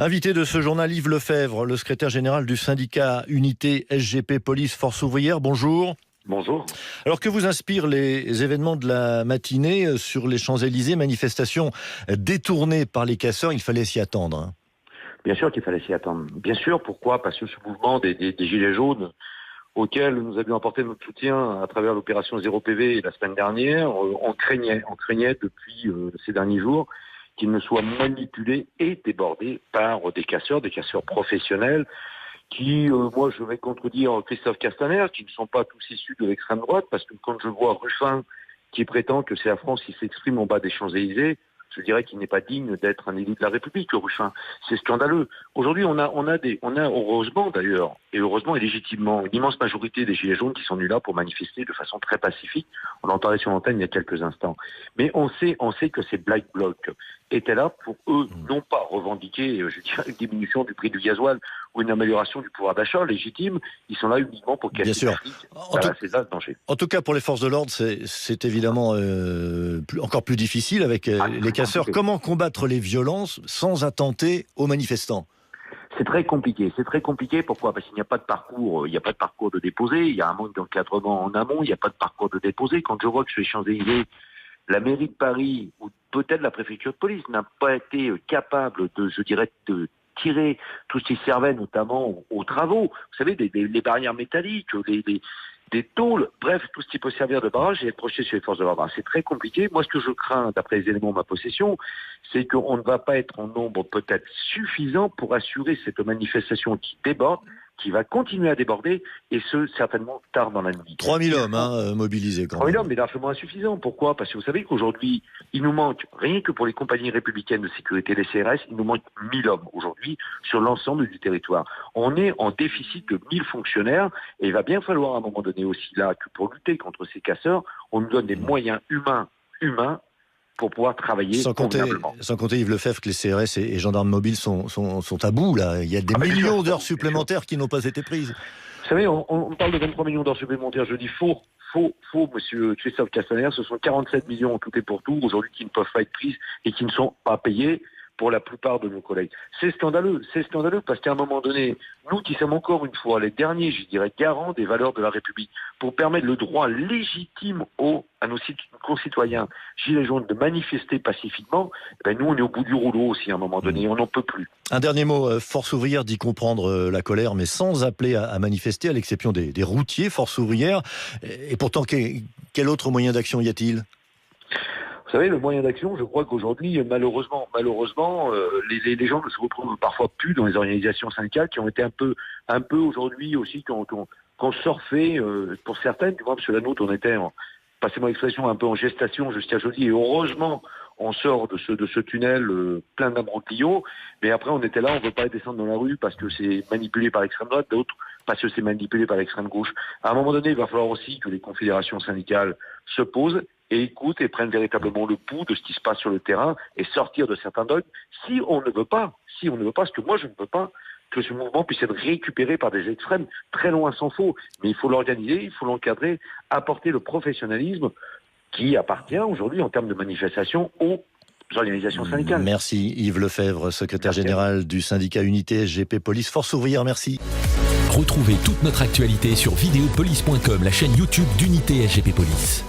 Invité de ce journal, Yves Lefebvre, le secrétaire général du syndicat Unité SGP Police Force Ouvrière. Bonjour. Bonjour. Alors que vous inspirent les événements de la matinée sur les Champs-Élysées, manifestation détournée par les casseurs, il fallait s'y attendre. Bien sûr qu'il fallait s'y attendre. Bien sûr, pourquoi ? Parce que ce mouvement des Gilets jaunes, auquel nous avions apporté notre soutien à travers l'opération 0 PV la semaine dernière, on craignait depuis ces derniers jours qu'il ne soit manipulé et débordé par des casseurs professionnels qui, moi je vais contredire Christophe Castaner, qui ne sont pas tous issus de l'extrême droite, parce que quand je vois Ruffin qui prétend que c'est la France qui s'exprime en bas des Champs-Élysées, je dirais qu'il n'est pas digne d'être un élu de la République, le Ruffin. C'est scandaleux. Aujourd'hui, on a heureusement d'ailleurs, et heureusement et légitimement, une immense majorité des Gilets jaunes qui sont venus là pour manifester de façon très pacifique. On en parlait sur l'antenne il y a quelques instants. Mais on sait que ces Black Blocs étaient là pour eux, non pas revendiquer, je dirais, une diminution du prix du gasoil ou une amélioration du pouvoir d'achat légitime. Ils sont là uniquement pour casser les flics. C'est ça le danger. En tout cas, pour les forces de l'ordre, c'est évidemment encore plus difficile avec les casseurs. Comment combattre les violences sans attenter aux manifestants ? C'est très compliqué. Pourquoi ? Parce qu'il n'y a pas de parcours. Il n'y a pas de parcours de déposé. Il y a un manque d'encadrement en amont. Il n'y a pas de parcours de déposé. Quand je vois que sur les Champs-Élysées, la mairie de Paris ou peut-être la préfecture de police n'a pas été capable de tirer tout ce qui servait notamment aux travaux. Vous savez, des barrières métalliques, des tôles, bref, tout ce qui peut servir de barrage et être projeté sur les forces de l'ordre. C'est très compliqué. Moi, ce que je crains, d'après les éléments de ma possession, c'est qu'on ne va pas être en nombre peut-être suffisant pour assurer cette manifestation qui déborde, qui va continuer à déborder, et ce, certainement tard dans la nuit. 3000 hommes mobilisés quand même. 3000 hommes, mais largement insuffisant. Pourquoi ? Parce que vous savez qu'aujourd'hui, il nous manque, rien que pour les compagnies républicaines de sécurité, les CRS, il nous manque 1000 hommes aujourd'hui sur l'ensemble du territoire. On est en déficit de 1000 fonctionnaires, et il va bien falloir à un moment donné aussi là, que pour lutter contre ces casseurs, on nous donne des moyens humains, pour pouvoir travailler convenablement. Sans compter, Yves Lefebvre, que les CRS et gendarmes mobiles sont à bout, là. Il y a des millions d'heures supplémentaires qui n'ont pas été prises. Vous savez, on parle de 23 millions d'heures supplémentaires. Je dis faux, monsieur Christophe Castaner. Ce sont 47 millions en tout et pour tout, aujourd'hui, qui ne peuvent pas être prises et qui ne sont pas payées pour la plupart de nos collègues. C'est scandaleux parce qu'à un moment donné, nous qui sommes encore une fois les derniers, je dirais, garants des valeurs de la République, pour permettre le droit légitime à nos concitoyens gilets jaunes de manifester pacifiquement, nous on est au bout du rouleau aussi à un moment donné, on n'en peut plus. Un dernier mot, Force ouvrière dit comprendre la colère, mais sans appeler à manifester, à l'exception des routiers, Force ouvrière. Et pourtant, quel autre moyen d'action y a-t-il ? Vous savez, le moyen d'action, je crois qu'aujourd'hui, malheureusement, les gens ne se retrouvent parfois plus dans les organisations syndicales qui ont été un peu aujourd'hui aussi, qui ont surfé, pour certaines, du moins, parce que la nôtre, on était, passez-moi l'expression, un peu en gestation jusqu'à jeudi, et heureusement, on sort de ce tunnel plein d'ambroglios, mais après on était là, on ne veut pas descendre dans la rue parce que c'est manipulé par l'extrême droite, d'autres parce que c'est manipulé par l'extrême gauche. À un moment donné, il va falloir aussi que les confédérations syndicales se posent et écoutent et prennent véritablement le pouls de ce qui se passe sur le terrain et sortir de certains dogmes. Si on ne veut pas, parce que moi je ne veux pas, que ce mouvement puisse être récupéré par des extrêmes, très loin s'en faut, mais il faut l'organiser, il faut l'encadrer, apporter le professionnalisme qui appartient aujourd'hui en termes de manifestation aux organisations syndicales. Merci Yves Lefebvre, secrétaire général du syndicat Unité SGP Police Force Ouvrière, merci. Retrouvez toute notre actualité sur videopolice.com, la chaîne YouTube d'Unité SGP Police.